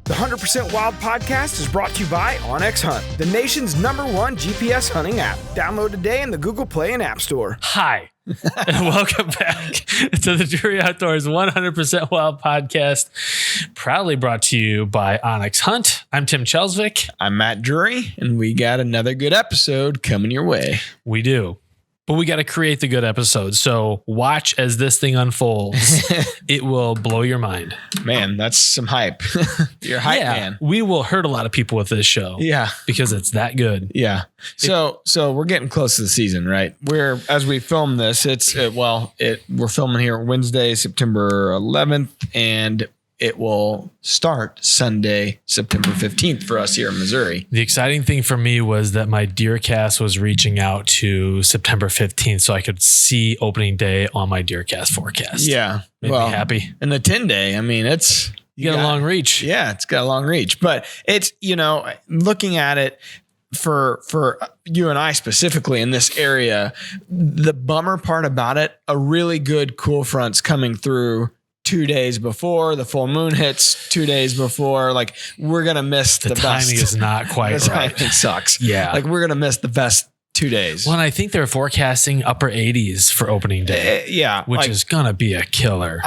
The 100% Wild podcast is brought to you by OnX Hunt, the nation's #1 GPS hunting app. Download today in the Google Play and App Store. Hi, and welcome back to the Drury Outdoors 100% Wild podcast, proudly brought to you by OnX Hunt. I'm Tim Chelsvik. I'm Matt Drury, and we got another good episode coming your way. We do. But we got to create the good episode. So watch as this thing unfolds. It will blow your mind. Man, that's some hype. You're hype, man. We will hurt a lot of people with this show. Yeah. Because it's that good. Yeah. So we're getting close to the season, right? As we film this, we're filming here Wednesday, September 11th, and it will start Sunday, September 15th for us here in Missouri. The exciting thing for me was that my DeerCast was reaching out to September 15th so I could see opening day on my DeerCast forecast. Yeah. Made me happy. And the 10-day, I mean, you got a long reach. Yeah, it's got a long reach. But it's, looking at it for you and I specifically in this area, the bummer part about it, a really good cool front's coming through 2 days before the full moon hits, 2 days before. Like, we're going to miss the best. The timing is not quite the right. Timing sucks. Yeah. Like, we're going to miss the best 2 days. Well, and I think they're forecasting upper 80s for opening day. Which is going to be a killer.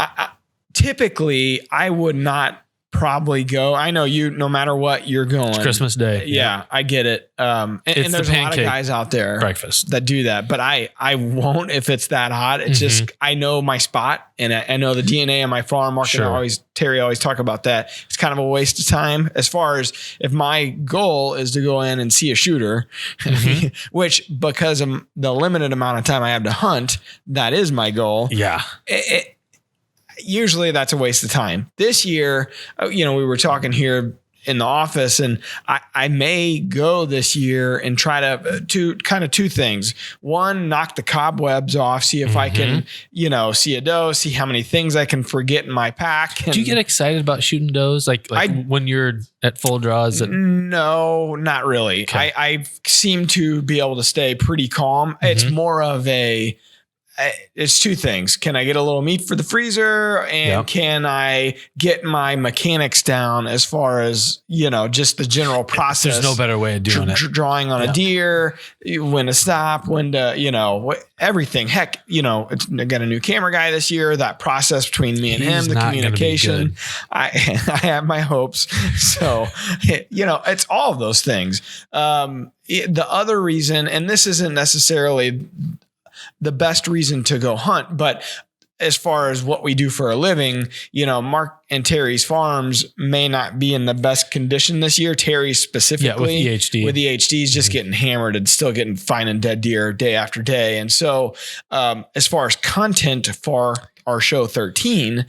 Typically, I would not probably go. I know you, no matter what, you're going. It's Christmas Day. Yeah, I get it. And there's a lot of guys out there breakfast that do that, but I won't if it's that hot. It's just, I know my spot and I know the DNA of my farm. Mark and Terry always talk about that. It's kind of a waste of time as far as if my goal is to go in and see a shooter, which because of the limited amount of time I have to hunt, that is my goal. Yeah. Usually that's a waste of time. This year, we were talking here in the office, and I may go this year and try to two things. One, knock the cobwebs off, see if I can, see a doe, see how many things I can forget in my pack. Do you get excited about shooting does? Like when you're at full draw? No, not really. Okay. I seem to be able to stay pretty calm. It's more of it's two things. Can I get a little meat for the freezer? And can I get my mechanics down as far as, just the general process? There's no better way of doing it. Drawing on a deer, when to stop, when to, everything. Heck, I got a new camera guy this year. That process between me and him, the communication, I have my hopes. So, it's all of those things. The other reason, and this isn't necessarily the best reason to go hunt, but as far as what we do for a living, Mark and Terry's farms may not be in the best condition this year. Terry specifically with EHDs just getting hammered and still getting fine and dead deer day after day. And so, as far as content for our show 13,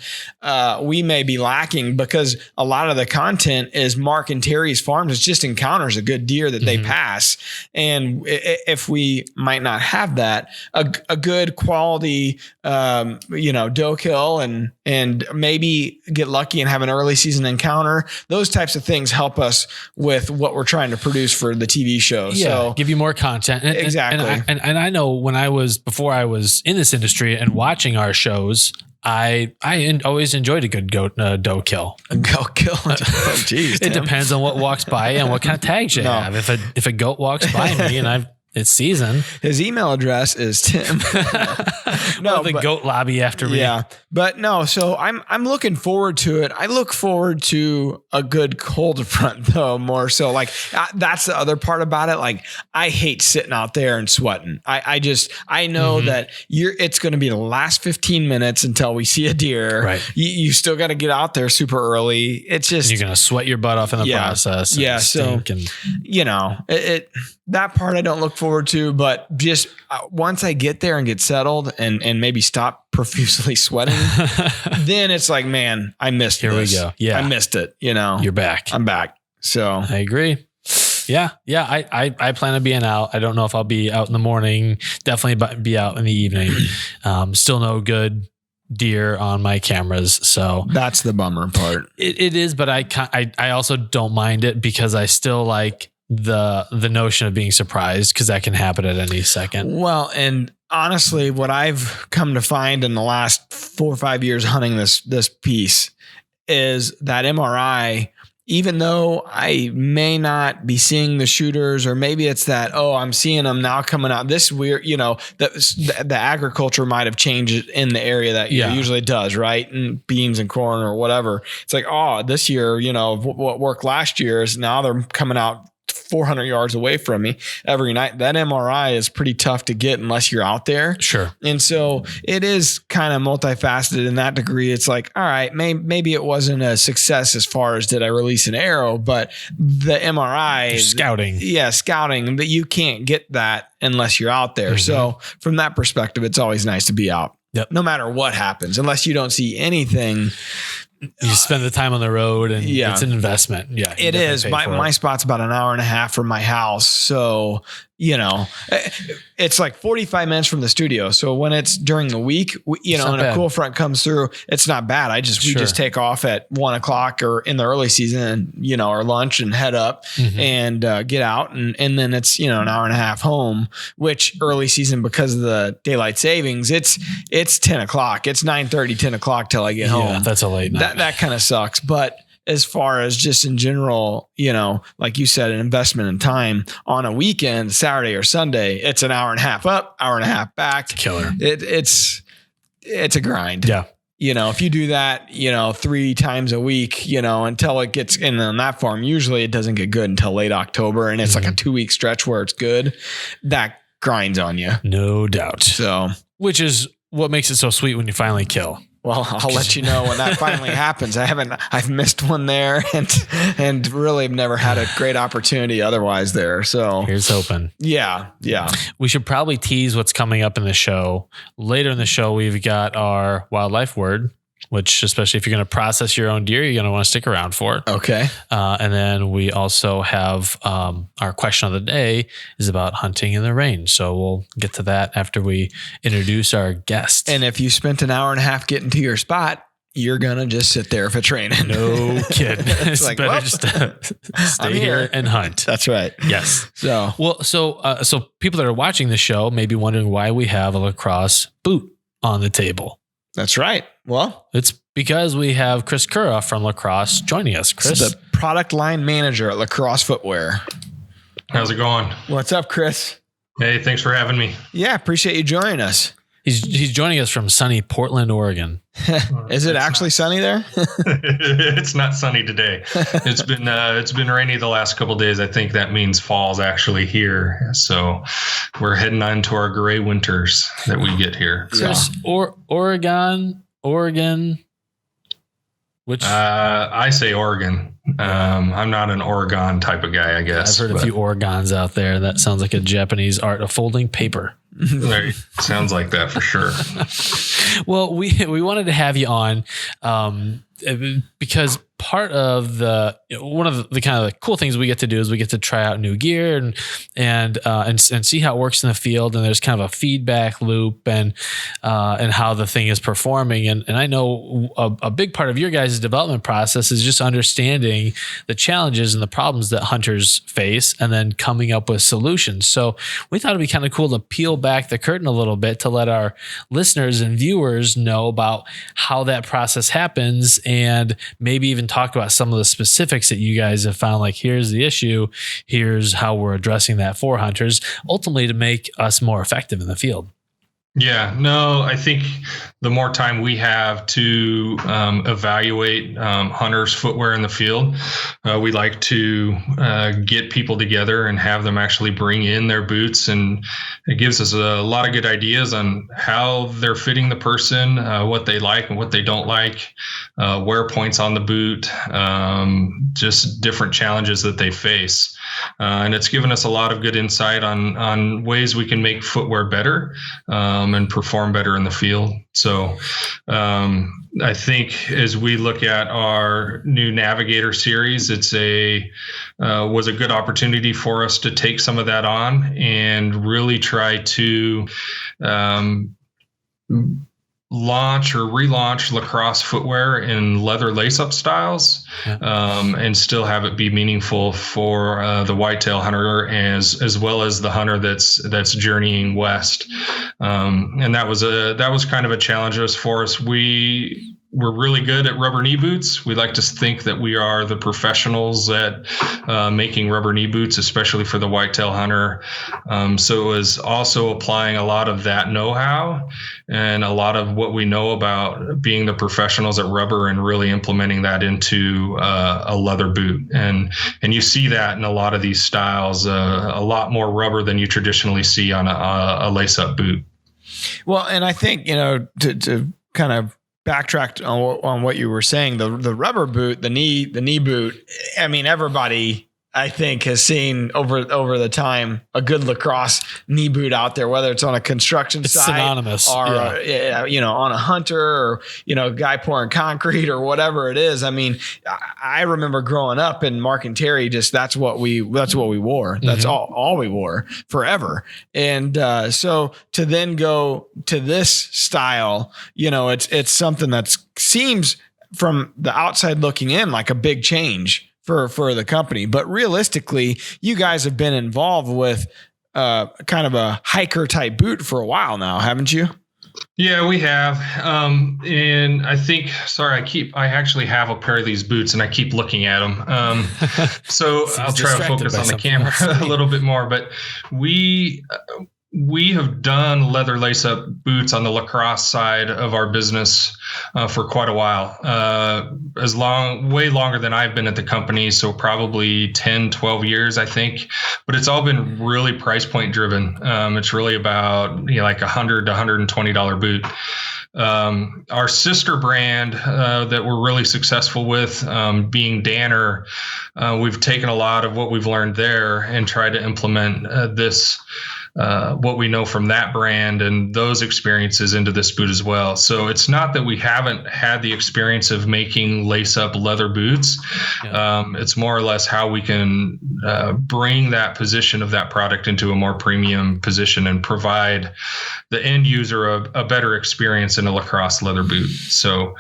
we may be lacking because a lot of the content is Mark and Terry's farms. It's just encounters a good deer that they pass. And if we might not have that, a good quality, doe kill and maybe get lucky and have an early season encounter, those types of things help us with what we're trying to produce for the TV show. Yeah, so give you more content. Exactly. And I know before I was in this industry and watching our shows, I always enjoyed a good doe kill. A goat kill. Oh, geez, it depends on what walks by and what kind of tags you have. If a goat walks by me and it's season. His email address is Tim. Goat lobby after me. Yeah, but no. So I'm looking forward to it. I look forward to a good cold front though, more so. Like that's the other part about it. Like I hate sitting out there and sweating. I know that it's going to be the last 15 minutes until we see a deer. Right. You still got to get out there super early. It's just you're going to sweat your butt off in the process. Yeah. So that part I don't look forward to, but just once I get there and get settled and maybe stop profusely sweating, then it's like, man, I missed Here this. we go. Yeah. I missed it. You're back. I'm back. So I agree. Yeah. I plan on being out. I don't know if I'll be out in the morning, definitely be out in the evening. Still no good deer on my cameras. So that's the bummer part. It is, but I also don't mind it because I still like the notion of being surprised because that can happen at any second. Well, and honestly, what I've come to find in the last 4 or 5 years hunting this piece is that MRI, even though I may not be seeing the shooters, or maybe it's that, I'm seeing them now coming out this weird, the agriculture might have changed in the area that it usually does, right? And beans and corn or whatever. It's like, this year, what worked last year is now they're coming out 400 yards away from me every night. That MRI is pretty tough to get unless you're out there. Sure. And so it is kind of multifaceted in that degree. It's like, all right, maybe it wasn't a success as far as did I release an arrow, but the MRI scouting. Yeah. Scouting, that you can't get that unless you're out there. Mm-hmm. So from that perspective, it's always nice to be out. Yep. No matter what happens, unless you don't see anything. You spend the time on the road, and it's an investment. Yeah, it is. My spot's about an hour and a half from my house. So, it's like 45 minutes from the studio. So when it's during the week, and a cool front comes through, it's not bad. We just take off at 1:00 or in the early season, and, our lunch and head up and get out. And then it's, an hour and a half home, which early season, because of the daylight savings, it's 10:00. It's 9:30, 10:00 till I get home. That's a late night. That kind of sucks. But as far as just in general, like you said, an investment in time on a weekend, Saturday or Sunday, it's an hour and a half up, hour and a half back. Killer. It's a grind. Yeah. If you do that, 3 times a week, until it gets in on that farm, usually it doesn't get good until late October. And it's like a 2-week stretch where it's good. That grinds on you. No doubt. So, which is what makes it so sweet when you finally kill. Well, I'll let you know when that finally happens. I've missed one there and really have never had a great opportunity otherwise there. So here's hoping. Yeah. We should probably tease what's coming up in the show. Later in the show, we've got our wildlife word, which, especially if you're going to process your own deer, you're going to want to stick around for. Okay. And then we also have our question of the day is about hunting in the rain. So we'll get to that after we introduce our guest. And if you spent an hour and a half getting to your spot, you're going to just sit there if it's raining. No kidding. It's like, better just stay here and hunt. That's right. Yes. So people that are watching the show may be wondering why we have a LaCrosse boot on the table. That's right. Well, it's because we have Chris Currah from LaCrosse joining us. Chris, the product line manager at LaCrosse Footwear. How's it going? What's up, Chris? Hey, thanks for having me. Yeah, appreciate you joining us. He's joining us from sunny Portland, Oregon. Is it actually sunny there? It's not sunny today. It's been rainy the last couple of days. I think that means fall's actually here. So we're heading on to our gray winters that we get here. Chris, Oregon. Which I say Oregon. I'm not an Oregon type of guy, I guess. I've heard a few Oregons out there. That sounds like a Japanese art of folding paper. Right. Sounds like that for sure. Well, we wanted to have you on because part of one of the kind of the cool things we get to do is we get to try out new gear and see how it works in the field. And there's kind of a feedback loop and how the thing is performing. And I know a big part of your guys' development process is just understanding the challenges and the problems that hunters face and then coming up with solutions. So we thought it'd be kind of cool to peel back the curtain a little bit to let our listeners and viewers know about how that process happens and maybe even talk about some of the specifics that you guys have found, like here's the issue, here's how we're addressing that for hunters, ultimately to make us more effective in the field. Yeah, no, I think the more time we have to evaluate hunters' footwear in the field, we like to get people together and have them actually bring in their boots. And it gives us a lot of good ideas on how they're fitting the person, what they like and what they don't like, wear points on the boot, just different challenges that they face. And it's given us a lot of good insight on ways we can make footwear better and perform better in the field. So I think as we look at our new Navigator series, it's was a good opportunity for us to take some of that on and really try to launch or relaunch LaCrosse footwear in leather lace-up styles, and still have it be meaningful for the whitetail hunter as well as the hunter that's journeying west. And that was kind of a challenge for us. We we're really good at rubber knee boots. We like to think that we are the professionals at making rubber knee boots, especially for the whitetail hunter. So it was also applying a lot of that know-how and a lot of what we know about being the professionals at rubber and really implementing that into a leather boot. And you see that in a lot of these styles, a lot more rubber than you traditionally see on a lace-up boot. Well, and I think, to kind of backtracked on what you were saying, the rubber boot, the knee boot. I mean, everybody I think has seen over the time a good LaCrosse knee boot out there, whether it's on a construction site synonymous, or on a hunter or a guy pouring concrete or whatever it is. I mean, I remember growing up and Mark and Terry, just that's what we wore. That's all we wore forever. And so to then go to this style, it's something that seems from the outside looking in like a big change for the company. But realistically, you guys have been involved with kind of a hiker type boot for a while now, haven't you? Yeah, we have. And I think, I actually have a pair of these boots and I keep looking at them. So I'll try to focus on the camera a little bit more, but we have done leather lace-up boots on the LaCrosse side of our business for quite a while, way longer than I've been at the company. So probably 10, 12 years, I think. But it's all been really price point driven. It's really about like $100 to $120 boot. Our sister brand that we're really successful with, being Danner, we've taken a lot of what we've learned there and tried to implement what we know from that brand and those experiences into this boot as well. So it's not that we haven't had the experience of making lace-up leather boots. Yeah. It's more or less how we can bring that position of that product into a more premium position and provide the end user a better experience in a LaCrosse leather boot. So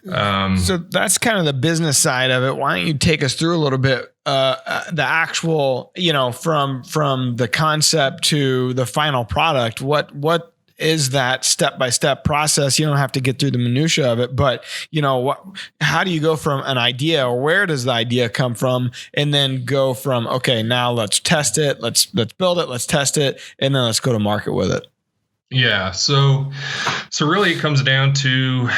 that's kind of the business side of it. Why don't you take us through a little bit the actual, from the concept to the final product? What is that step-by-step process? You don't have to get through the minutia of it, but how do you go from an idea, or where does the idea come from, and then go from, okay, now let's test it, let's build it, let's test it, and then let's go to market with it? Yeah. So really it comes down to,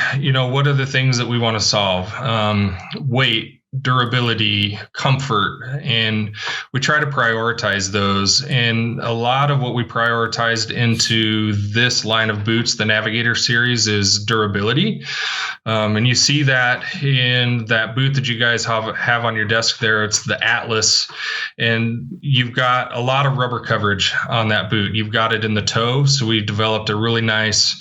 what are the things that we want to solve? Weight, durability, comfort, and we try to prioritize those. And a lot of what we prioritized into this line of boots, the Navigator series, is durability. And you see that in that boot that you guys have on your desk there. It's the Atlas, and you've got a lot of rubber coverage on that boot. You've got it in the toe. So we developed a really nice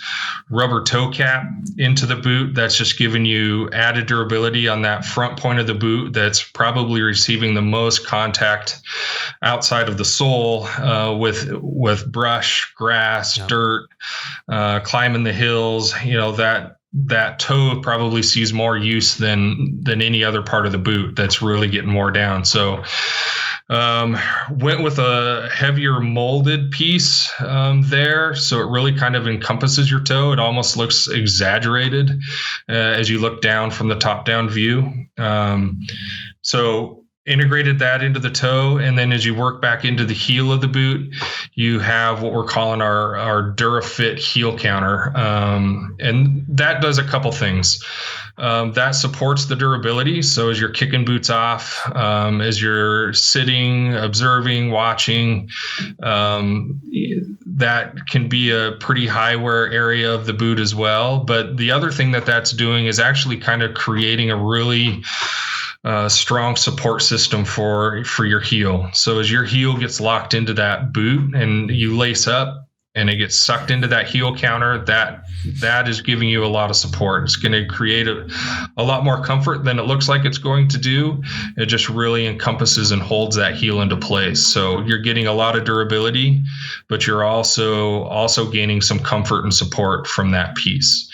rubber toe cap into the boot that's just giving you added durability on that front point of the boot that's probably receiving the most contact outside of the sole with brush, grass, dirt, climbing the hills. That toe probably sees more use than any other part of the boot that's really getting more down. So went with a heavier molded piece there. So it really kind of encompasses your toe. It almost looks exaggerated as you look down from the top-down view. So integrated that into the toe, and then as you work back into the heel of the boot, you have what we're calling our DuraFit heel counter, and that does a couple things. That supports the durability. So as you're kicking boots off, as you're sitting, observing, watching, that can be a pretty high wear area of the boot as well. But the other thing that's doing is actually kind of creating a really strong support system for your heel. So as your heel gets locked into that boot and you lace up and it gets sucked into that heel counter, that is giving you a lot of support. It's going to create a lot more comfort than it looks like it's going to do. It just really encompasses and holds that heel into place. So you're getting a lot of durability, but you're also gaining some comfort and support from that piece.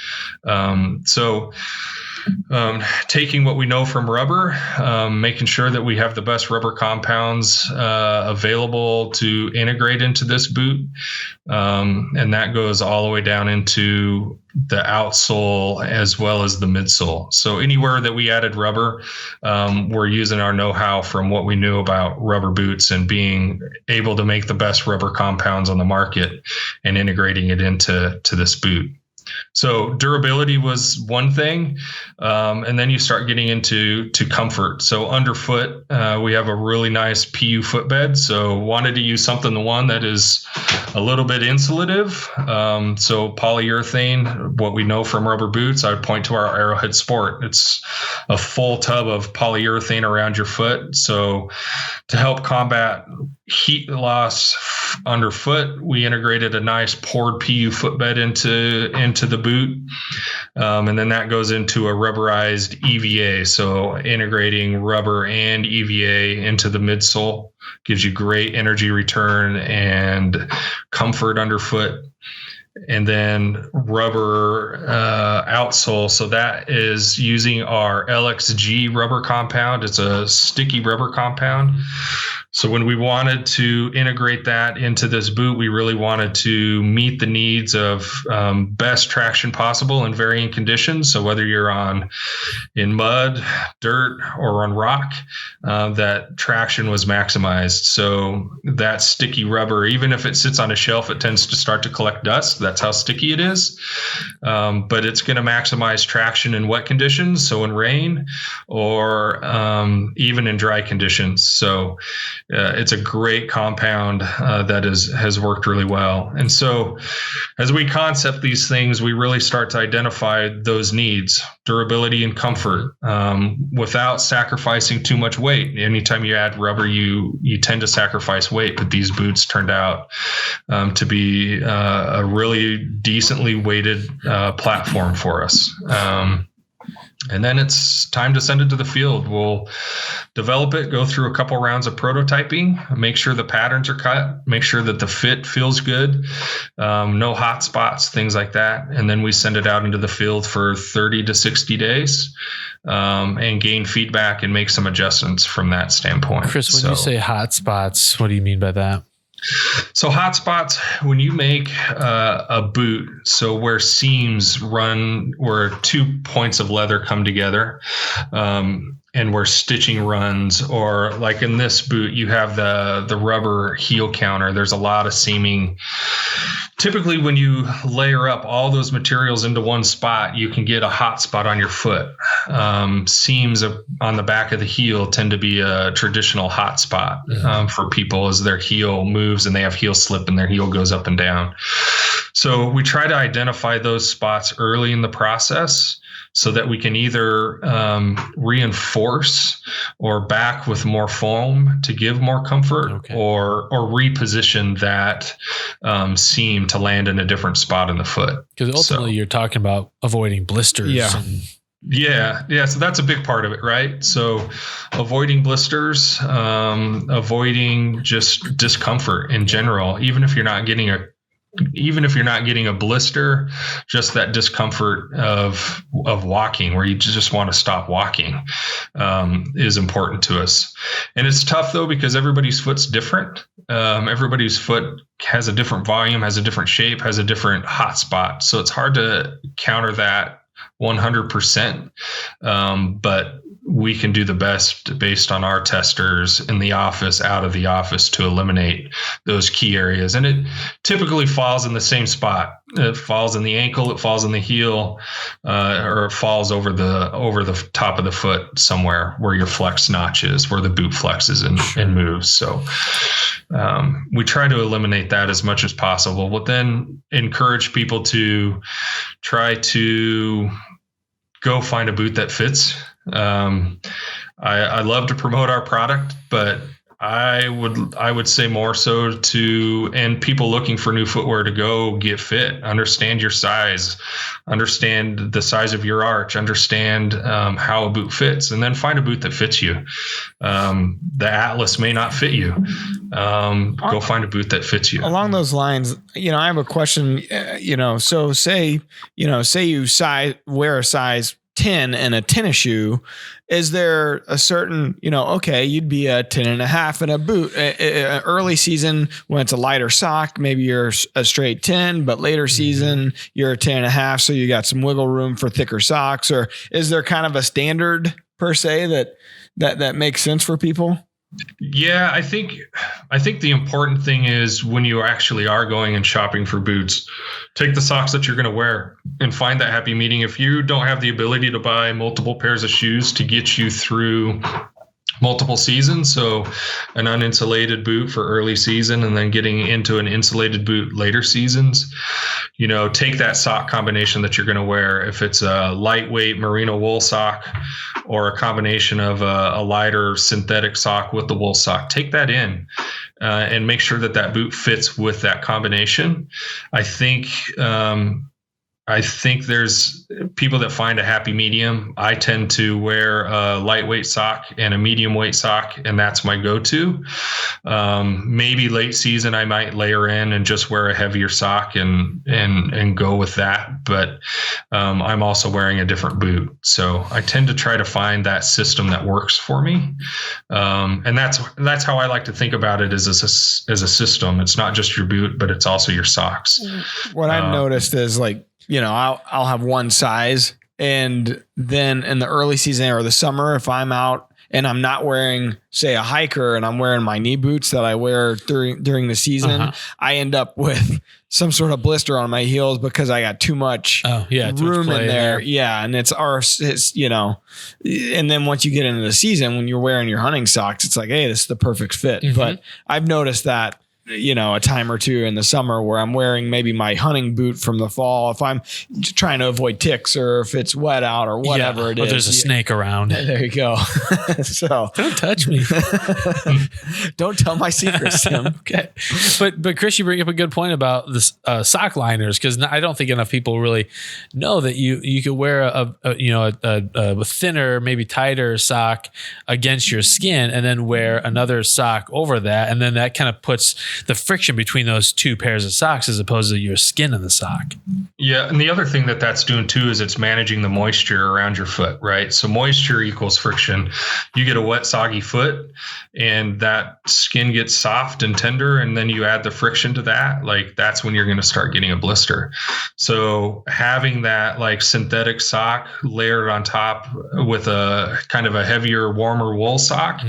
So taking what we know from rubber, making sure that we have the best rubber compounds available to integrate into this boot. And that goes all the way down into the outsole as well as the midsole. So anywhere that we added rubber, we're using our know-how from what we knew about rubber boots and being able to make the best rubber compounds on the market and integrating it into this boot. So durability was one thing, and then you start getting into comfort. So underfoot, we have a really nice PU footbed. So wanted to use something, the one that is a little bit insulative. So polyurethane, what we know from rubber boots, I would point to our Arrowhead Sport. It's a full tub of polyurethane around your foot. So to help combat heat loss underfoot, we integrated a nice poured PU footbed into the boot. And then that goes into a rubberized EVA. So integrating rubber and EVA into the midsole gives you great energy return and comfort underfoot. And then rubber outsole. So that is using our LXG rubber compound. It's a sticky rubber compound. So when we wanted to integrate that into this boot, we really wanted to meet the needs of best traction possible in varying conditions. So whether you're in mud, dirt, or on rock, that traction was maximized. So that sticky rubber, even if it sits on a shelf, it tends to start to collect dust. That's how sticky it is. But it's going to maximize traction in wet conditions, so in rain, or even in dry conditions. So it's a great compound that has worked really well. And so as we concept these things, we really start to identify those needs, durability and comfort, without sacrificing too much weight. Anytime you add rubber, you tend to sacrifice weight, but these boots turned out to be a really decently weighted platform for us. And then it's time to send it to the field. We'll develop it, go through a couple rounds of prototyping, make sure the patterns are cut, make sure that the fit feels good, no hot spots, things like that. And then we send it out into the field for 30 to 60 days and gain feedback and make some adjustments from that standpoint. Chris, when you say hot spots, what do you mean by that? So hot spots, when you make a boot, so where seams run, where 2 points of leather come together, and where stitching runs, or like in this boot, you have the rubber heel counter. There's a lot of seaming. Typically, when you layer up all those materials into one spot, you can get a hot spot on your foot. Seams on the back of the heel tend to be a traditional hot spot for people as their heel moves and they have heel slip and their heel goes up and down. So we try to identify those spots early in the process so that we can either reinforce or back with more foam to give more comfort, or reposition that seam to land in a different spot in the foot. Because ultimately you're talking about avoiding blisters. Yeah. So that's a big part of it, right? So avoiding blisters, avoiding just discomfort in general, even if you're not getting a blister, just that discomfort of walking where you just want to stop walking is important to us. And it's tough though, because everybody's foot's different. Everybody's foot has a different volume, has a different shape, has a different hot spot. So it's hard to counter that 100%. But we can do the best based on our testers in the office, out of the office, to eliminate those key areas. And it typically falls in the same spot. It falls in the ankle, it falls in the heel, or it falls over the top of the foot somewhere where your flex notch is, where the boot flexes and moves. So we try to eliminate that as much as possible, but then encourage people to try to go find a boot that fits. I love to promote our product, but I would say more so and people looking for new footwear to go get fit, understand your size, understand the size of your arch, understand how a boot fits, and then find a boot that fits you. The Atlas may not fit you. Go find a boot that fits you. Along those lines, I have a question, so say you wear a size 10 in a tennis shoe, is there a certain, okay, you'd be a 10.5 in a boot. Early season, when it's a lighter sock, maybe you're a straight 10, but later season, you're a 10.5. So you got some wiggle room for thicker socks. Or is there kind of a standard per se that makes sense for people? Yeah, I think the important thing is when you actually are going and shopping for boots, take the socks that you're going to wear and find that happy medium. If you don't have the ability to buy multiple pairs of shoes to get you through multiple seasons, so an uninsulated boot for early season and then getting into an insulated boot later seasons, take that sock combination that you're going to wear. If it's a lightweight merino wool sock or a combination of a lighter synthetic sock with the wool sock, take that in and make sure that boot fits with that combination. I think there's people that find a happy medium. I tend to wear a lightweight sock and a medium weight sock, and that's my go-to. Maybe late season, I might layer in and just wear a heavier sock and go with that. But I'm also wearing a different boot. So I tend to try to find that system that works for me. And that's how I like to think about it as a system. It's not just your boot, but it's also your socks. What I've noticed is I'll have one size, and then in the early season or the summer, if I'm out and I'm not wearing, say, a hiker and I'm wearing my knee boots that I wear during the season, I end up with some sort of blister on my heels because I got too much room in there. Yeah. And it's and then once you get into the season, when you're wearing your hunting socks, it's like, hey, this is the perfect fit. But I've noticed that a time or two in the summer where I'm wearing maybe my hunting boot from the fall, if I'm trying to avoid ticks or if it's wet out or whatever it is. There's a snake around. There you go. So don't touch me. Don't tell my secrets, Tim. Okay. But Chris, you bring up a good point about this sock liners, because I don't think enough people really know that you could wear a thinner, maybe tighter sock against your skin and then wear another sock over that. And then that kind of puts the friction between those two pairs of socks as opposed to your skin in the sock. Yeah. And the other thing that's doing too is it's managing the moisture around your foot, right? So moisture equals friction. You get a wet, soggy foot and that skin gets soft and tender, and then you add the friction to that, that's when you're going to start getting a blister. So having that synthetic sock layered on top with a kind of a heavier, warmer wool sock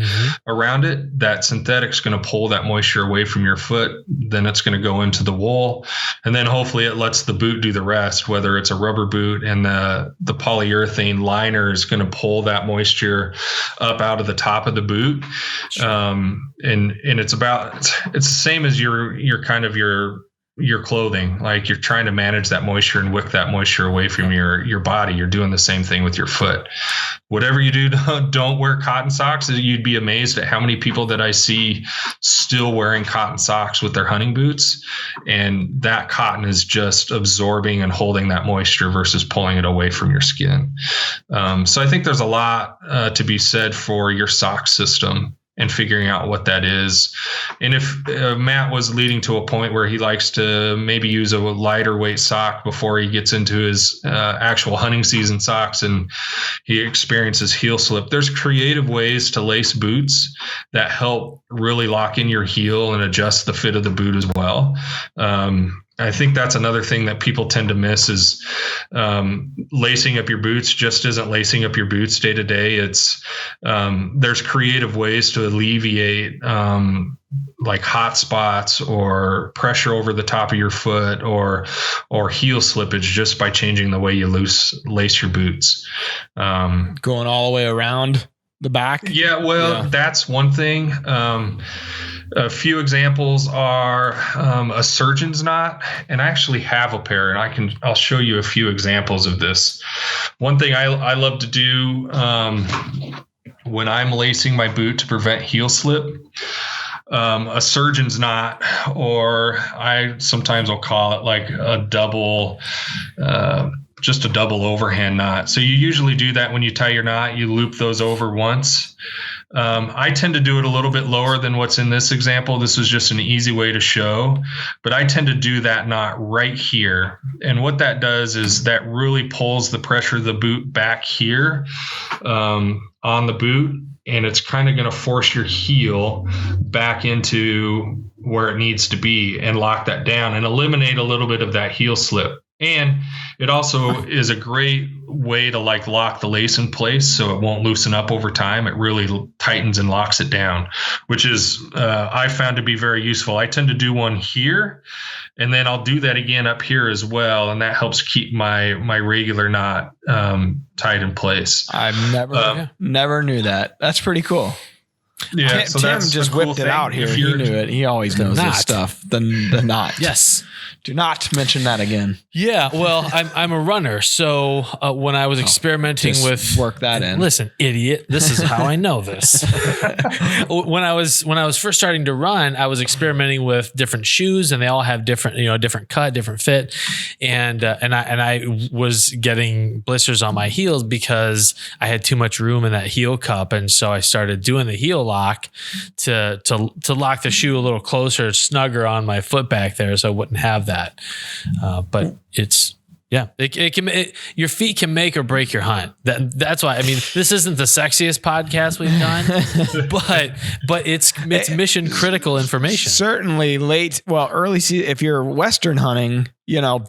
around it, that synthetic's going to pull that moisture away from your foot. Then it's going to go into the wool, and then hopefully it lets the boot do the rest, whether it's a rubber boot and the polyurethane liner is going to pull that moisture up out of the top of the boot. And it's the same as your kind of your clothing. You're trying to manage that moisture and wick that moisture away from your body. You're doing the same thing with your foot. Whatever you do, don't wear cotton socks. You'd be amazed at how many people that I see still wearing cotton socks with their hunting boots. And that cotton is just absorbing and holding that moisture versus pulling it away from your skin. So I think there's a lot to be said for your sock system and figuring out what that is. And if Matt was leading to a point where he likes to maybe use a lighter weight sock before he gets into his actual hunting season socks and he experiences heel slip, there's creative ways to lace boots that help really lock in your heel and adjust the fit of the boot as well. I think that's another thing that people tend to miss is lacing up your boots just isn't lacing up your boots day to day. It's there's creative ways to alleviate hot spots or pressure over the top of your foot or heel slippage just by changing the way you lace your boots. Going all the way around the back. Yeah, that's one thing. A few examples are a surgeon's knot, and I actually have a pair, and I'll show you a few examples of this. One thing I love to do when I'm lacing my boot to prevent heel slip, a surgeon's knot, or I sometimes will call it a double. Just a double overhand knot. So you usually do that when you tie your knot, you loop those over once. I tend to do it a little bit lower than what's in this example. This was just an easy way to show, but I tend to do that knot right here. And what that does is that really pulls the pressure of the boot back here on the boot. And it's kind of going to force your heel back into where it needs to be and lock that down and eliminate a little bit of that heel slip. And it also is a great way to like lock the lace in place so it won't loosen up over time. It really tightens and locks it down, which is I found to be very useful. I tend to do one here, and then I'll do that again up here as well, and that helps keep my regular knot tight in place. I've never knew that. That's pretty cool. Yeah, Tim just whipped it out here. He knew it. He always knows this stuff. The knot. Yes. Do not mention that again. Yeah, well, I'm a runner, so when I was experimenting with work that in. Listen, idiot, this is how I know this. When I was first starting to run, I was experimenting with different shoes, and they all have different cut, different fit, and I was getting blisters on my heels because I had too much room in that heel cup, and so I started doing the heel lock to lock the shoe a little closer, snugger on my foot back there, so I wouldn't have that. But it's, your feet can make or break your hunt. That's why, I mean, this isn't the sexiest podcast we've done, but it's mission critical information. Certainly early season, if you're Western hunting,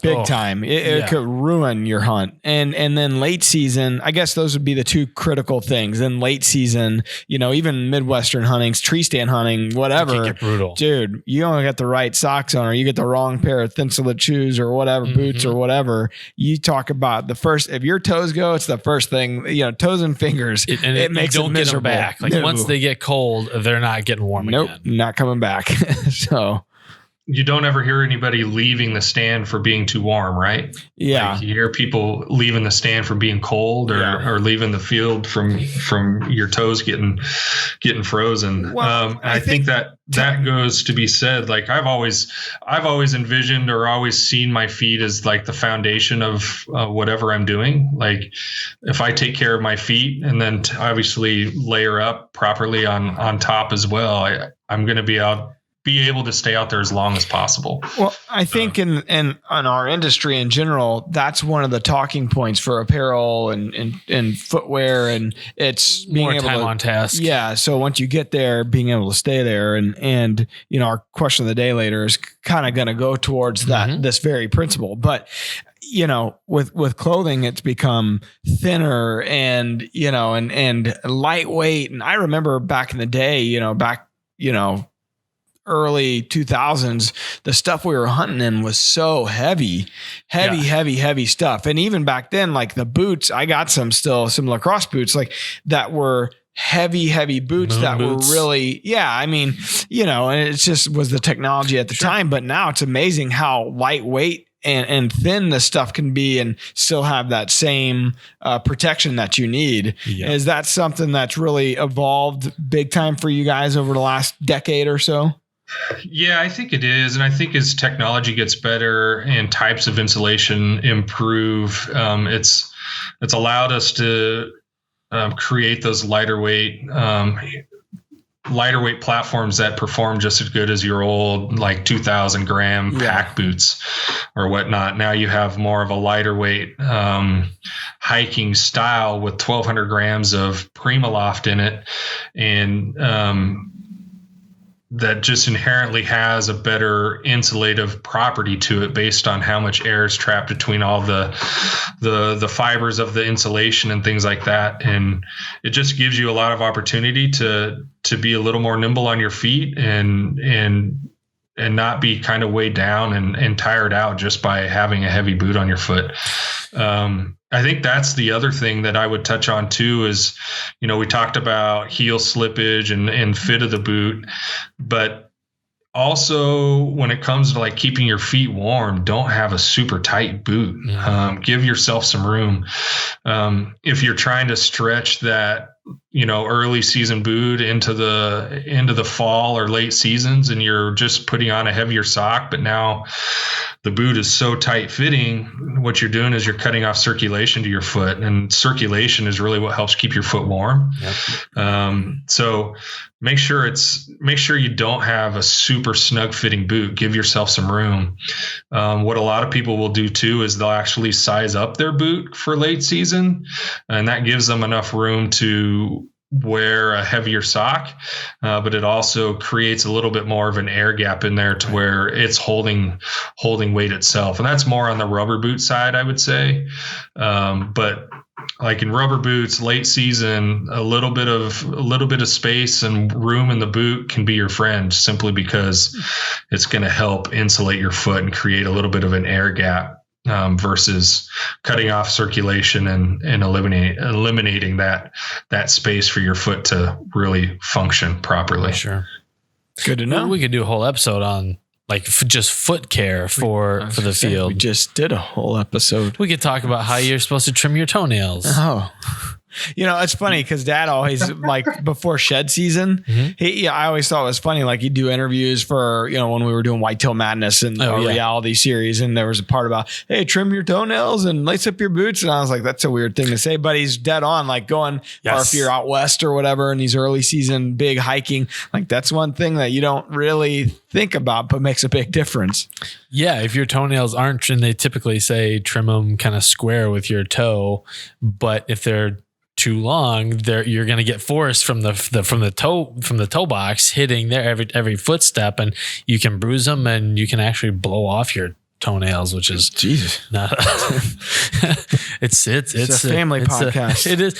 big time. It could ruin your hunt. And then late season, I guess those would be the two critical things. Then late season, even Midwestern huntings, tree stand hunting, whatever. It can get brutal. Dude, you only got the right socks on, or you get the wrong pair of thin solid shoes or whatever, boots or whatever. You talk about if your toes go, it's the first thing, toes and fingers. It makes it miserable. Get them back. Like once they get cold, they're not getting warm again. Nope, not coming back. So you don't ever hear anybody leaving the stand for being too warm, right? Yeah. Like you hear people leaving the stand for being cold or leaving the field from your toes getting frozen. Well, I think that goes to be said. Like I've always envisioned or always seen my feet as like the foundation of whatever I'm doing. Like if I take care of my feet and then obviously layer up properly on top as well, I'm going to be able to stay out there as long as possible. Well, I think in our industry in general, that's one of the talking points for apparel and footwear, and it's being more able time to, on task. Yeah. So once you get there, being able to stay there, and our question of the day later is kind of going to go towards that this very principle, but. With clothing, it's become thinner and lightweight. And I remember back in the day, early 2000s, the stuff we were hunting in was so heavy stuff. And even back then, like the boots, I got some LaCrosse boots like that were heavy boots Moon that boots. were really, and it just was the technology at the time. But now it's amazing how lightweight and thin this stuff can be and still have that same protection that you need. Yeah. Is that something that's really evolved big time for you guys over the last decade or so? Yeah, I think it is. And I think as technology gets better and types of insulation improve, it's allowed us to create those lighter weight platforms that perform just as good as your old like 2,000 gram pack boots or whatnot. Now you have more of a lighter weight hiking style with 1,200 grams of Primaloft in it, and that just inherently has a better insulative property to it based on how much air is trapped between all the fibers of the insulation and things like that. And it just gives you a lot of opportunity to be a little more nimble on your feet and not be kind of weighed down and tired out just by having a heavy boot on your foot. I think that's the other thing that I would touch on too is, we talked about heel slippage and fit of the boot, but also when it comes to like keeping your feet warm, don't have a super tight boot. Give yourself some room. If you're trying to stretch that, early season boot into the fall or late seasons, and you're just putting on a heavier sock, but now the boot is so tight fitting, what you're doing is you're cutting off circulation to your foot, and circulation is really what helps keep your foot warm. Yep. So make sure you don't have a super snug fitting boot. Give yourself some room. What a lot of people will do too is they'll actually size up their boot for late season, and that gives them enough room to wear a heavier sock, but it also creates a little bit more of an air gap in there to where it's holding weight itself. And that's more on the rubber boot side, I would say. But like in rubber boots, late season, a little bit of space and room in the boot can be your friend, simply because it's going to help insulate your foot and create a little bit of an air gap. Versus cutting off circulation and eliminating that space for your foot to really function properly. Sure. Good to know. We could do a whole episode on like just foot care for the field. We just did a whole episode. We could talk about how you're supposed to trim your toenails. Oh. It's funny because Dad always, like, before shed season, I always thought it was funny. Like, he'd do interviews for, when we were doing Whitetail Madness and reality series. And there was a part about, hey, trim your toenails and lace up your boots. And I was like, that's a weird thing to say, but he's dead on, like going, or if you're out west or whatever, in these early season, big hiking, like that's one thing that you don't really think about, but makes a big difference. Yeah. If your toenails aren't trimmed, they typically say trim them kind of square with your toe. But if they're too long, you're going to get force from the toe box hitting there every footstep, and you can bruise them, and you can actually blow off your toenails, which is Jesus. Not it's a family podcast. It is.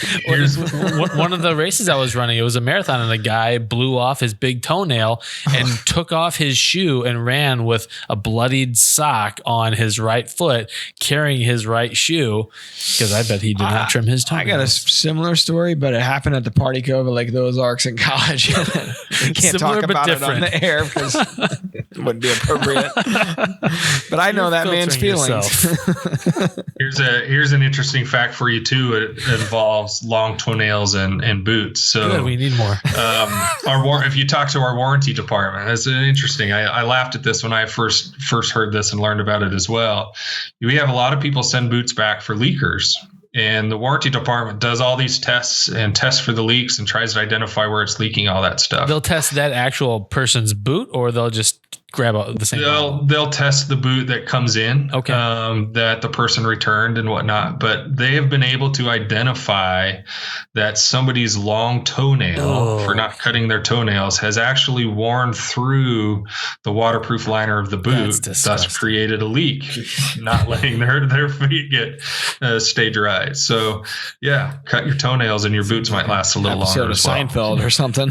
One of the races I was running, it was a marathon, and a guy blew off his big toenail and took off his shoe and ran with a bloodied sock on his right foot, carrying his right shoe, because I bet he did not trim his toenails. I got a similar story, but it happened at the Party Cove at Lake of the Ozarks in college. We can't talk about it on the air because it wouldn't be appropriate. But I know that man's feelings. Here's an interesting fact for you too. It involves long toenails and boots. So good, we need more. If you talk to our warranty department, it's interesting. I laughed at this when I first heard this and learned about it as well. We have a lot of people send boots back for leakers. And the warranty department does all these tests for the leaks and tries to identify where it's leaking, all that stuff. They'll test that actual person's boot, or they'll just grab the same. They'll test the boot that comes in, okay, that the person returned and whatnot. But they have been able to identify that somebody's long toenail for not cutting their toenails has actually worn through the waterproof liner of the boot, thus created a leak, not letting their feet get stay dry. So yeah, cut your toenails and your boots might last a little longer. As well. Seinfeld or something.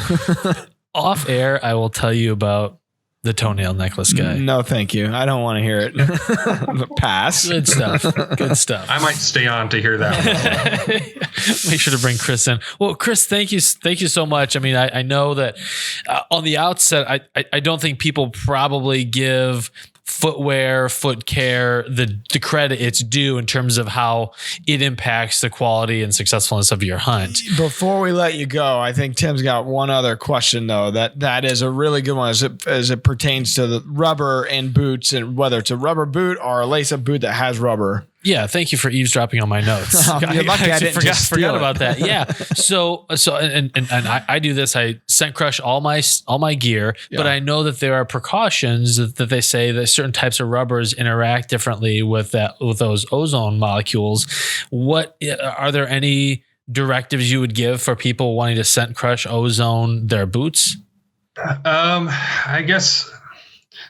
Off air, I will tell you about the toenail necklace guy. No, thank you. I don't want to hear it. Pass. Good stuff. Good stuff. I might stay on to hear that one. Make sure to bring Chris in. Well, Chris, thank you so much. I mean, I know that on the outset, I don't think people probably give footwear, foot care, the credit it's due in terms of how it impacts the quality and successfulness of your hunt. Before we let you go, I think Tim's got one other question though. That is a really good one as it pertains to the rubber and boots, and whether it's a rubber boot or a lace-up boot that has rubber. Yeah, thank you for eavesdropping on my notes. You're lucky I forgot about that. Yeah. So I do this. I scent crush all my gear, but I know that there are precautions that they say that certain types of rubbers interact differently with those ozone molecules. What are there any directives you would give for people wanting to scent crush ozone their boots? I guess.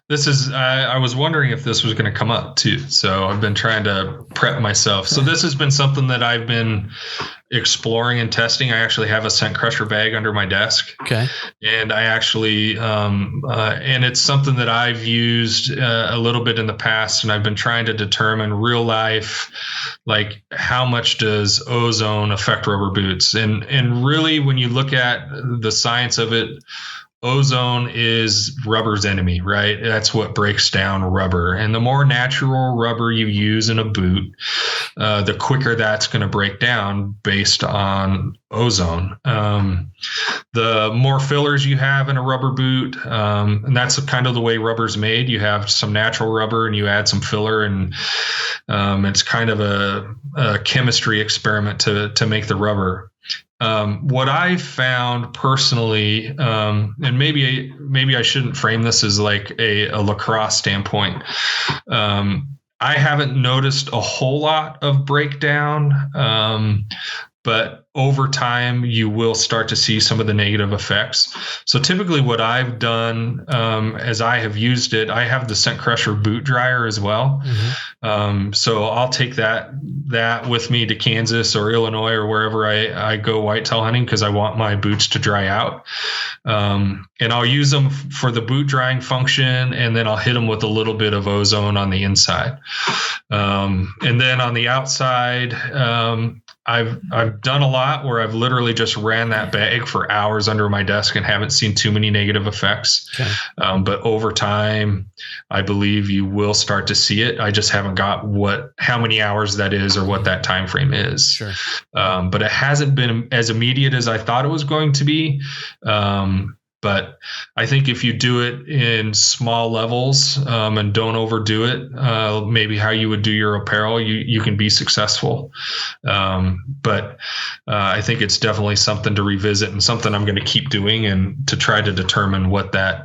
This is, I was wondering if this was going to come up too. So I've been trying to prep myself. So this has been something that I've been exploring and testing. I actually have a scent crusher bag under my desk. Okay. And I actually, and it's something that I've used a little bit in the past, and I've been trying to determine real life, like how much does ozone affect rubber boots? And really when you look at the science of it, ozone is rubber's enemy, right? That's what breaks down rubber. And the more natural rubber you use in a boot, the quicker that's going to break down based on ozone. The more fillers you have in a rubber boot, and that's kind of the way rubber's made. You have some natural rubber and you add some filler, and it's kind of a chemistry experiment to make the rubber. What I found personally, and maybe I shouldn't frame this as like a LaCrosse standpoint. I haven't noticed a whole lot of breakdown, but over time you will start to see some of the negative effects. So typically what I've done, as I have used it, I have the Scent Crusher boot dryer as well. Mm-hmm. So I'll take that with me to Kansas or Illinois or wherever I go whitetail hunting, because I want my boots to dry out. And I'll use them for the boot drying function, and then I'll hit them with a little bit of ozone on the inside. And then on the outside, I've done a lot where I've literally just ran that bag for hours under my desk and haven't seen too many negative effects. Okay. But over time, I believe you will start to see it. I just haven't got how many hours that is or what that time frame is. Sure. But it hasn't been as immediate as I thought it was going to be. But I think if you do it in small levels and don't overdo it, maybe how you would do your apparel, you can be successful. But I think it's definitely something to revisit and something I'm going to keep doing and to try to determine what that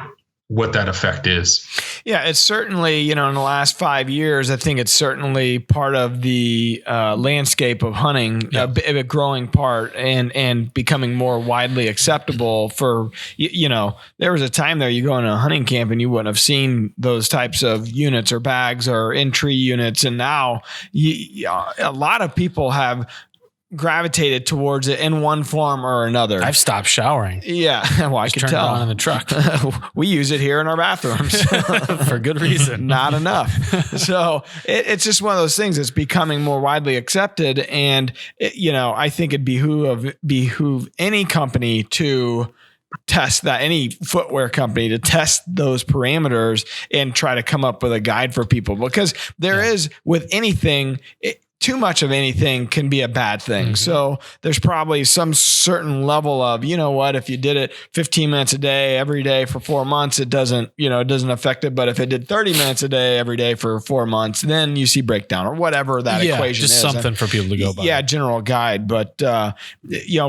effect is. Yeah, it's certainly, in the last 5 years, I think it's certainly part of the landscape of hunting, a growing part and becoming more widely acceptable for, there was a time there you go into a hunting camp and you wouldn't have seen those types of units or bags or entry units. And now a lot of people have gravitated towards it in one form or another. I've stopped showering. Yeah, well, I could tell. It on in the truck. We use it here in our bathrooms for good reason. Not enough. So it's just one of those things that's becoming more widely accepted, and I think it'd behoove any company to test that, any footwear company to test those parameters and try to come up with a guide for people, because there is with anything. Too much of anything can be a bad thing. Mm-hmm. So there's probably some certain level of, if you did it 15 minutes a day, every day for 4 months, it doesn't affect it. But if it did 30 minutes a day, every day for 4 months, then you see breakdown or whatever that equation is. Just something for people to go by. Yeah. General guide. But,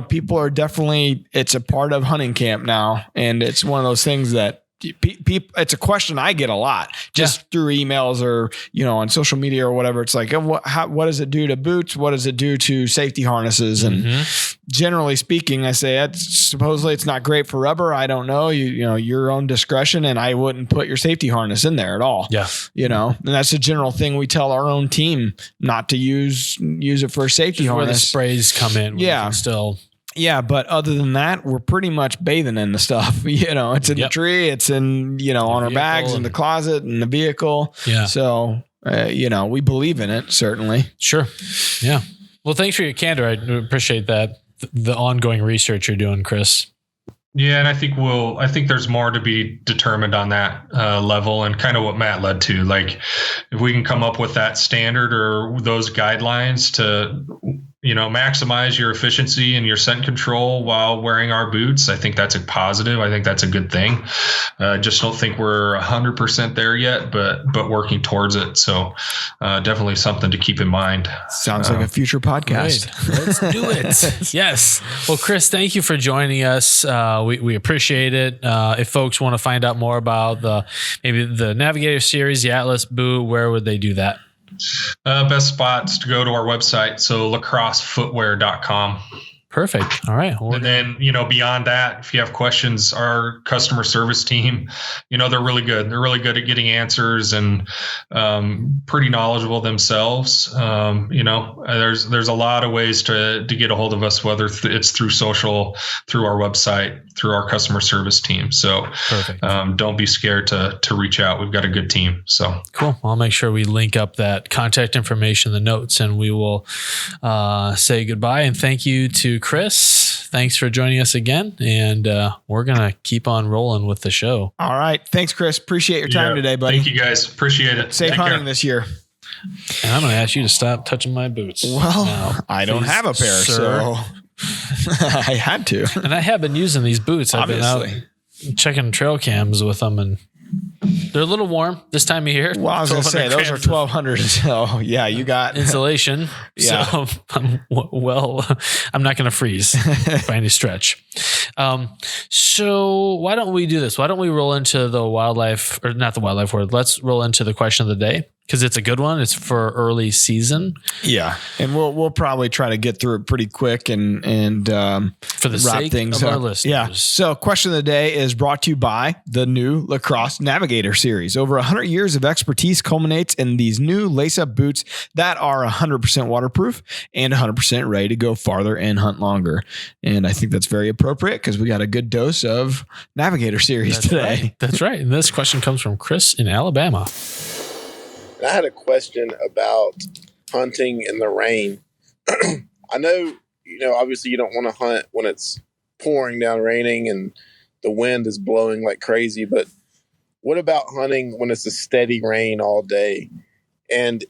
people are definitely, it's a part of hunting camp now. And it's one of those things that, it's a question I get a lot just through emails or, on social media or whatever. It's like, what does it do to boots? What does it do to safety harnesses? And generally speaking, I say supposedly it's not great for rubber. I don't know, your own discretion, and I wouldn't put your safety harness in there at all. Yeah. And that's a general thing we tell our own team not to use it for a safety harness. Where the sprays come in. Yeah. Still. Yeah, but other than that, we're pretty much bathing in the stuff. It's in the tree, it's in, on our bags, in the closet, in the vehicle. Yeah. So, we believe in it, certainly. Sure. Yeah. Well, thanks for your candor. I appreciate that. The ongoing research you're doing, Chris. Yeah, and I think there's more to be determined on that level, and kind of what Matt led to. Like, if we can come up with that standard or those guidelines to, maximize your efficiency and your scent control while wearing our boots, I think that's a positive. I think that's a good thing. Just don't think we're 100% there yet, but working towards it. So definitely something to keep in mind. Sounds like a future podcast. Right. Let's do it. Yes. Well, Chris, thank you for joining us. We appreciate it. If folks want to find out more about maybe the Navigator series, the Atlas boot, where would they do that? Best spots to go to our website. So lacrossefootwear.com. Perfect. All right. And then, beyond that, if you have questions, our customer service team, they're really good. They're really good at getting answers and pretty knowledgeable themselves. There's a lot of ways to get a hold of us, whether it's through social, through our website, through our customer service team. So don't be scared to reach out. We've got a good team. So cool. I'll make sure we link up that contact information in the notes, and we will say goodbye and thank you to Chris. thanks for joining us again. And we're going to keep on rolling with the show. All right. Thanks, Chris. Appreciate your time today, buddy. Thank you, guys. Appreciate it. Safe hunting this year. And I'm going to ask you to stop touching my boots. Well, now, I don't have a pair, so I had to. And I have been using these boots. I've been out checking trail cams with them, and they're a little warm this time of year. Well, I was going to say, those are 1,200. So, yeah, you got insulation. Yeah. So, I'm not going to freeze by any stretch. So why don't we do this? Why don't we roll into the wildlife, or not the wildlife word? Let's roll into the question of the day, because it's a good one. It's for early season. Yeah. And we'll probably try to get through it pretty quick and for the sake of our listeners. Yeah. So question of the day is brought to you by the new LaCrosse Navigator series. Over 100 years of expertise culminates in these new lace-up boots that are 100% waterproof and 100% ready to go farther and hunt longer. And I think that's very appropriate because we got a good dose of Navigator series today. Right. That's right. And this question comes from Chris in Alabama. I had a question about hunting in the rain. I know, obviously you don't want to hunt when it's pouring down raining and the wind is blowing like crazy, but what about hunting when it's a steady rain all day? And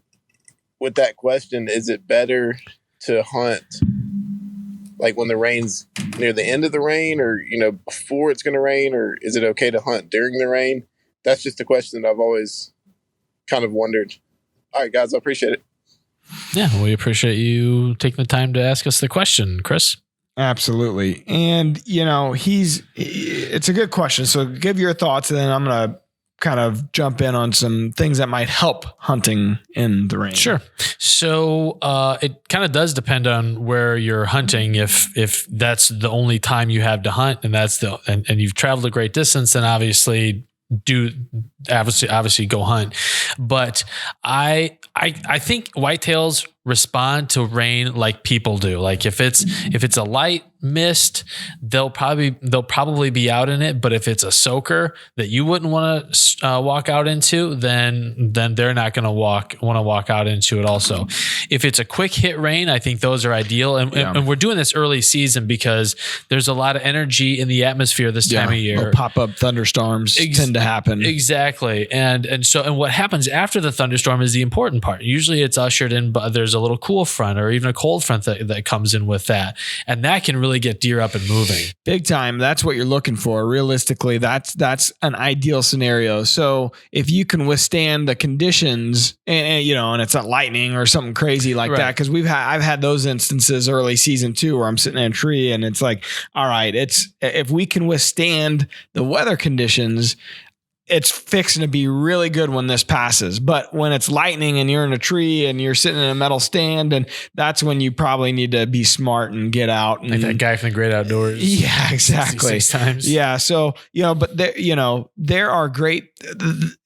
with that question, is it better to hunt like when the rain's near the end of the rain or, before it's going to rain, or is it okay to hunt during the rain? That's just a question that I've always kind of wondered. All right, guys, I appreciate it. Yeah, we appreciate you taking the time to ask us the question, Chris. Absolutely. And, it's a good question. So give your thoughts, and then I'm going to kind of jump in on some things that might help hunting in the rain. Sure. So it kind of does depend on where you're hunting. If that's the only time you have to hunt, and and you've traveled a great distance, then obviously go hunt. But I think whitetails respond to rain like people do. Like if it's a light mist, they'll probably be out in it. But if it's a soaker that you wouldn't want to walk out into, then they're not going to want to walk out into it also. If it's a quick hit rain, I think those are ideal. And we're doing this early season because there's a lot of energy in the atmosphere this time of year. Pop-up thunderstorms tend to happen. Exactly. And what happens after the thunderstorm is the important part. Usually it's ushered in, but there's a little cool front or even a cold front that comes in with that. And that can really get deer up and moving. Big time. That's what you're looking for. Realistically, that's an ideal scenario. So if you can withstand the conditions and it's not lightning or something crazy like that, because I've had those instances early season too, where I'm sitting in a tree and it's like, all right, if we can withstand the weather conditions, it's fixing to be really good when this passes. But when it's lightning and you're in a tree and you're sitting in a metal stand, and that's when you probably need to be smart and get out. And, like that guy from the Great Outdoors. Yeah, exactly. 66 times. Yeah. So, but there are great,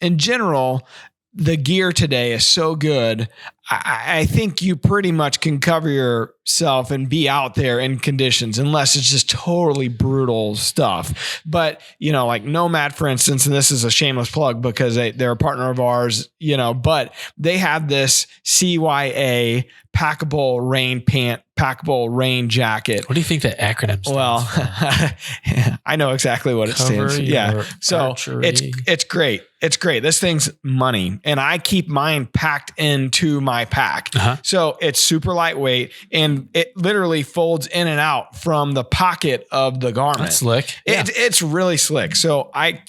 in general, the gear today is so good. I think you pretty much can cover yourself and be out there in conditions, unless it's just totally brutal stuff. But, like Nomad, for instance, and this is a shameless plug because they're a partner of ours, but they have this CYA packable rain pant, packable rain jacket. What do you think that acronym stands for? Well, I know exactly what it stands for. Yeah. So it's great. It's great. This thing's money, and I keep mine packed into my pack. Uh-huh. So it's super lightweight, and it literally folds in and out from the pocket of the garment. That's slick. It's really slick. So I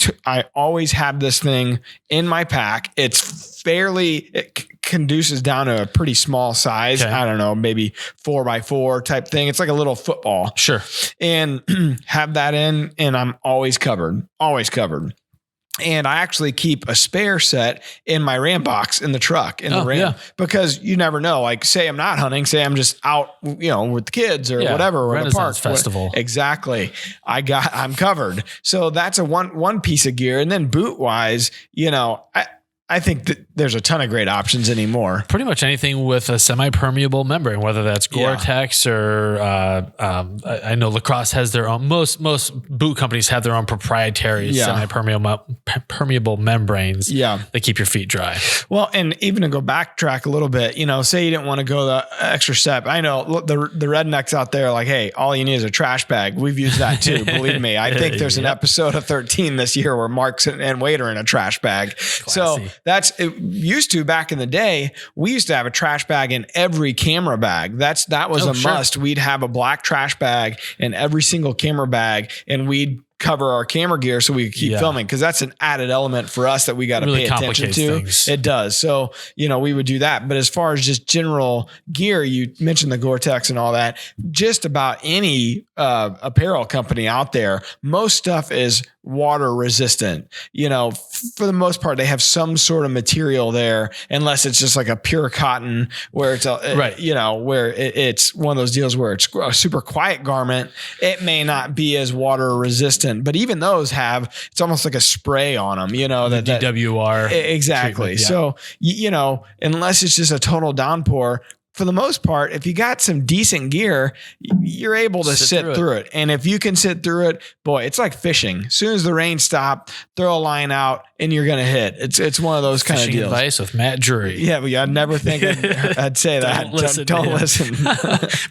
always have this thing in my pack. It conduces down to a pretty small size. Okay. I don't know, maybe 4x4 type thing. It's like a little football. Sure. And have that in, and I'm always covered. And I actually keep a spare set in my Ram box in the truck in the Ram, because you never know. Like, say I'm not hunting, say I'm just out, with the kids or whatever, or in the park festival. Exactly. I'm covered. So that's one piece of gear. And then boot wise, I I think that there's a ton of great options anymore. Pretty much anything with a semi-permeable membrane, whether that's Gore-Tex or I know LaCrosse has their own. Most boot companies have their own proprietary semi-permeable membranes. That keep your feet dry. Well, and even to go backtrack a little bit, say you didn't want to go the extra step. I know the rednecks out there are like, hey, all you need is a trash bag. We've used that too. Believe me. I think there's an episode of 13 this year where Mark's and Wade are in a trash bag. Classy. So it used to back in the day, we used to have a trash bag in every camera bag. That was a must. We'd have a black trash bag in every single camera bag, and we'd cover our camera gear so we could keep filming, because that's an added element for us that we got to really pay attention to. Things. It does. So, we would do that. But as far as just general gear, you mentioned the Gore-Tex and all that, just about any apparel company out there, most stuff is water resistant. For the most part, they have some sort of material there, unless it's just like a pure cotton where it's where it's one of those deals where it's a super quiet garment. It may not be as water resistant. But even those it's almost like a spray on them, the DWR. Exactly. So, unless it's just a total downpour, for the most part, if you got some decent gear, you're able to sit through it. And if you can sit through it, boy, it's like fishing. As soon as the rain stopped, throw a line out and you're going to hit. It's one of those kind of deals. Advice with Matt Drury. Yeah, but I'd never think I'd say that. Don't listen.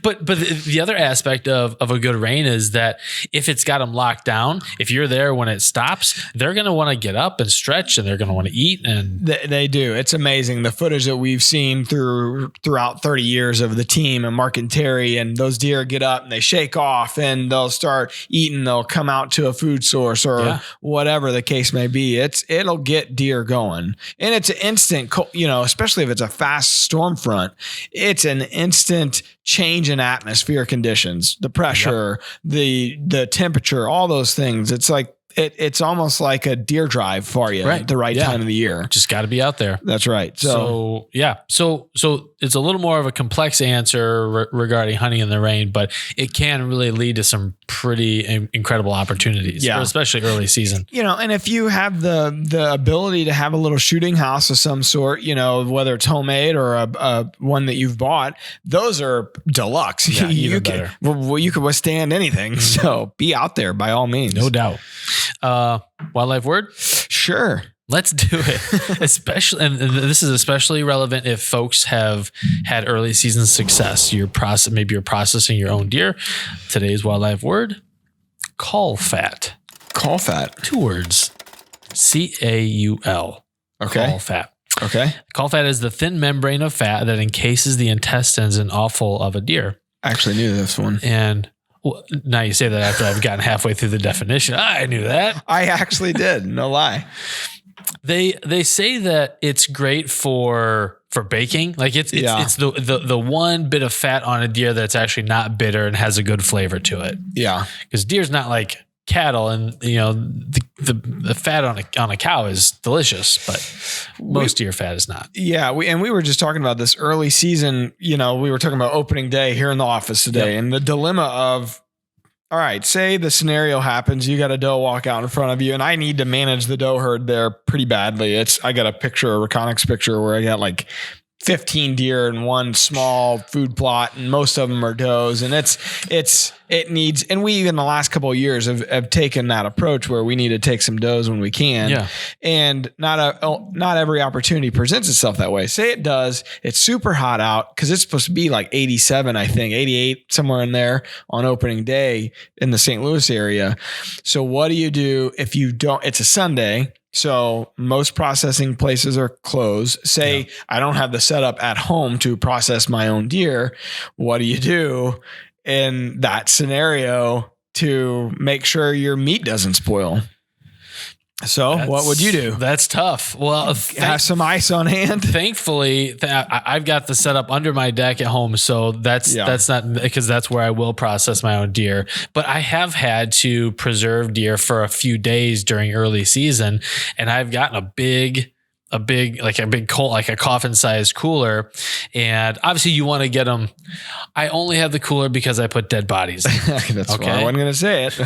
But the other aspect of a good rain is that if it's got them locked down, if you're there when it stops, they're going to want to get up and stretch, and they're going to want to eat. And they do. It's amazing. The footage that we've seen throughout 30 years of the team and Mark and Terry, and those deer get up and they shake off and they'll start eating. They'll come out to a food source or whatever the case may be. It'll get deer going, and it's an instant, especially if it's a fast storm front, it's an instant change in atmosphere conditions, the pressure, the temperature, all those things. It's like, it's almost like a deer drive for you at the right time of the year. Just got to be out there. That's right. So it's a little more of a complex answer regarding hunting in the rain, but it can really lead to some pretty incredible opportunities, especially early season. And if you have the ability to have a little shooting house of some sort, whether it's homemade or a one that you've bought, those are deluxe. Yeah, you can withstand anything. So be out there by all means. No doubt. Wildlife word? Sure. Let's do it. Especially, and this is especially relevant if folks have had early season success. Maybe you're processing your own deer. Today's wildlife word: caul fat. Caul fat. 2 words. CAUL. Okay. Caul fat. Okay. Caul fat is the thin membrane of fat that encases the intestines and offal of a deer. I actually knew this one. And now you say that after I've gotten halfway through the definition. I knew that. I actually did. No lie. They say that it's great for baking. Like it's the one bit of fat on a deer that's actually not bitter and has a good flavor to it. Yeah. Because deer's not like cattle, and the fat on a cow is delicious, but most deer fat is not. Yeah, we were just talking about this early season. We were talking about opening day here in the office today, and the dilemma of, all right, say the scenario happens, you got a doe walk out in front of you, and I need to manage the doe herd there pretty badly. I got a Reconyx picture where I got like 15 deer in one small food plot, and most of them are does. And it needs, and we, in the last couple of years have taken that approach where we need to take some does when we can. Yeah. And not every opportunity presents itself that way. Say it does, it's super hot out, cause it's supposed to be like 87, I think 88, somewhere in there on opening day in the St. Louis area. So what do you do if you don't, it's a Sunday, so most processing places are closed. Say I don't have the setup at home to process my own deer. What do you do in that scenario to make sure your meat doesn't spoil? So what would you do? That's tough. Well, have some ice on hand. Thankfully, I've got the setup under my deck at home, so that's not, because that's where I will process my own deer. But I have had to preserve deer for a few days during early season, and I've gotten a big like a coffin sized cooler. And obviously you want to get them. I only have the cooler because I put dead bodies in. That's why I wasn't going to say it.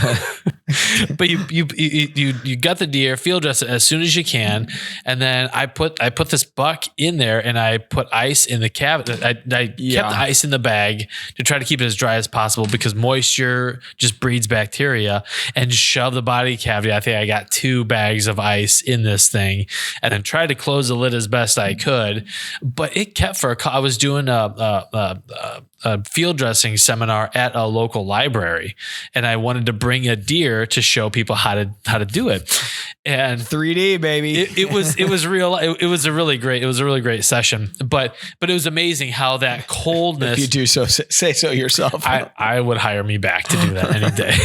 But you got the deer, field dress it as soon as you can, and then I put this buck in there, and I put ice in the cabinet. I kept the ice in the bag to try to keep it as dry as possible because moisture just breeds bacteria, and shove the body cavity. I think I got 2 bags of ice in this thing, and then tried to close the lid as best I could. But it kept I was doing a field dressing seminar at a local library, and I wanted to bring a deer to show people how to do it. And 3D, baby. It was a really great session. But it was amazing how that coldness. If you do so, say so yourself. I would hire me back to do that any day.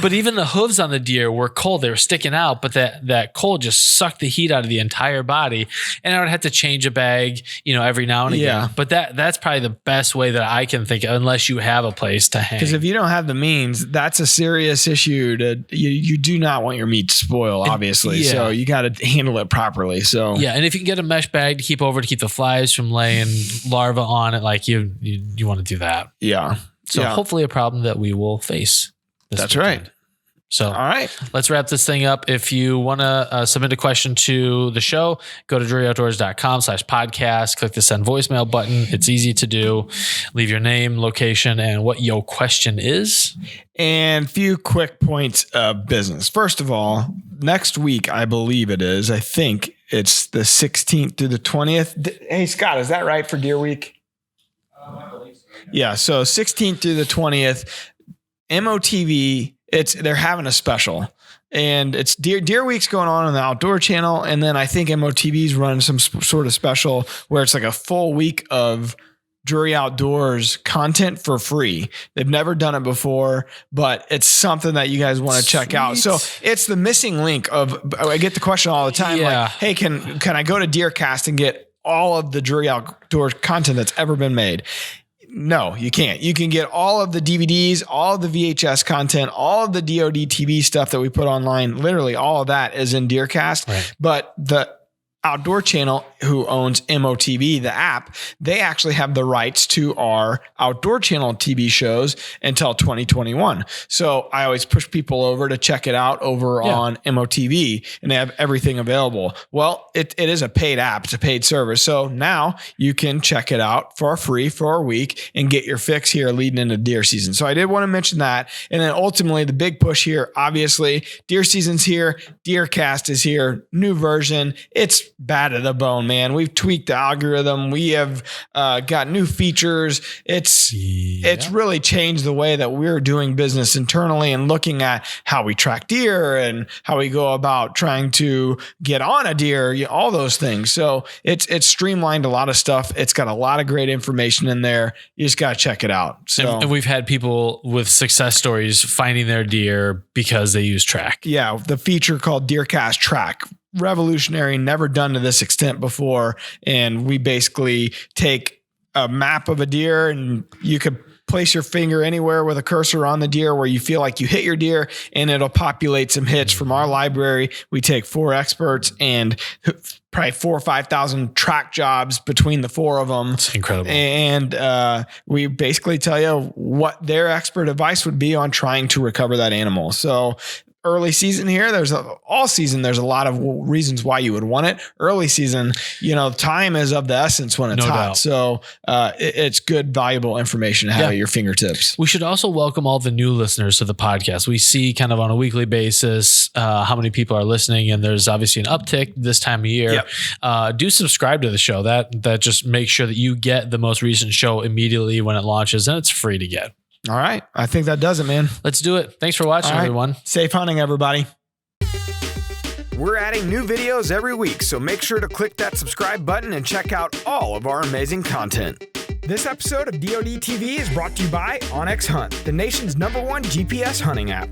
But even the hooves on the deer were cold. They were sticking out, but that cold just sucked the heat out of the entire body. And I would have to change a bag, every now and again. Yeah. But that's probably the best way that I can think of, unless you have a place to hang. Because if you don't have the means, that's a serious issue. You do not want your meat to spoil, obviously. Yeah. So you got to handle it properly. So yeah, and if you can get a mesh bag to keep the flies from laying larvae on it, like you want to do that. Yeah. So hopefully a problem that we will face. That's weekend. Right. So, all right, let's wrap this thing up. If you want to submit a question to the show, go to druryoutdoors.com/podcast, click the send voicemail button. It's easy to do. Leave your name, location, and what your question is. And a few quick points of business. First of all, next week, I believe it is. I think it's the 16th through the 20th. Hey, Scott, is that right for Deer Week? I believe so. Yeah. So 16th through the 20th, MOTV. They're having a special, and it's Deer Week's going on the Outdoor Channel, and then I think MOTV's running some sort of special where it's like a full week of Drury Outdoors content for free. They've never done it before, but it's something that you guys want to check out. So it's the missing link I get the question all the time, like, hey, can I go to DeerCast and get all of the Drury Outdoors content that's ever been made? No, you can't. You can get all of the DVDs, all of the VHS content, all of the DOD TV stuff that we put online. Literally all of that is in DeerCast. Right. But the Outdoor Channel, who owns MOTV, the app, they actually have the rights to our Outdoor Channel TV shows until 2021. So I always push people over to check it out over on MOTV, and they have everything available. Well, it is a paid app. It's a paid service. So now you can check it out for free for a week and get your fix here leading into deer season. So I did want to mention that. And then ultimately the big push here, obviously, deer season's here. DeerCast is here. New version. It's bad to the bone, man. We've tweaked the algorithm. We have got new features. It's really changed the way that we're doing business internally and looking at how we track deer and how we go about trying to get on a deer, all those things. So it's streamlined a lot of stuff. It's got a lot of great information in there. You just got to check it out. So, and we've had people with success stories finding their deer because they use Track. Yeah. The feature called DeerCast Track. Revolutionary, never done to this extent before. And we basically take a map of a deer, and you could place your finger anywhere with a cursor on the deer where you feel like you hit your deer, and it'll populate some hits from our library. We take 4 experts and probably 4,000 or 5,000 track jobs between the 4 of them. It's incredible. And we basically tell you what their expert advice would be on trying to recover that animal. So early season here, all season, there's a lot of reasons why you would want it. Early season, time is of the essence when it's hot. Doubt. So it's good, valuable information to have at your fingertips. We should also welcome all the new listeners to the podcast. We see kind of on a weekly basis how many people are listening, and there's obviously an uptick this time of year. Yep. Do subscribe to the show. That just makes sure that you get the most recent show immediately when it launches, and it's free to get. All right. I think that does it, man. Let's do it. Thanks for watching, everyone. Safe hunting, everybody. We're adding new videos every week, so make sure to click that subscribe button and check out all of our amazing content. This episode of DoD TV is brought to you by onX Hunt, the nation's #1 GPS hunting app.